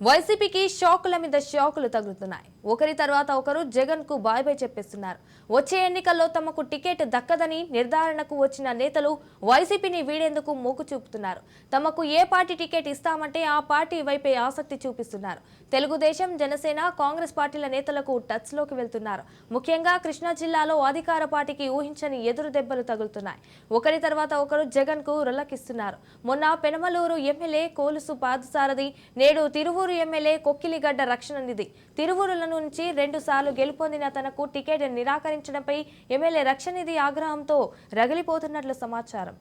వైసీపీకి షాకుల మీద షాకులు తగులుతున్నాయి. ఒకరి తర్వాత ఒకరు జగన్ కు బాయ్ బాయ్ చెప్పేస్తున్నారు. వచ్చే ఎన్నికల్లో తమకు టికెట్ దక్కదని నిర్ధారణకు వచ్చిన నేతలు వైసీపీని వీడేందుకు మొగ్గు చూపుతున్నారు. తమకు ఏ పార్టీ టికెట్ ఇస్తామంటే ఆ పార్టీ వైపే ఆసక్తి చూపిస్తున్నారు. తెలుగుదేశం, జనసేన, కాంగ్రెస్ పార్టీల నేతలకు టచ్ లోకి వెళ్తున్నారు. ముఖ్యంగా కృష్ణా జిల్లాలో అధికార పార్టీకి ఊహించని ఎదురు దెబ్బలు తగులుతున్నాయి. ఒకరి తర్వాత ఒకరు జగన్ కు రొల్లకిస్తున్నారు. మొన్న పెనమలూరు ఎమ్మెల్యే కోలుసు పాదసారథి, నేడు తిరువూరు ఎమ్మెల్యే కొక్కిలిగడ్డ రక్షణ నిధి తిరువూరుల నుంచి 2 సార్లు గెలుపొందిన తనకు టికెట్ నిరాకరించడంపై ఎమ్మెల్యే రక్షణ నిధి ఆగ్రహంతో రగిలిపోతున్నట్లు సమాచారం.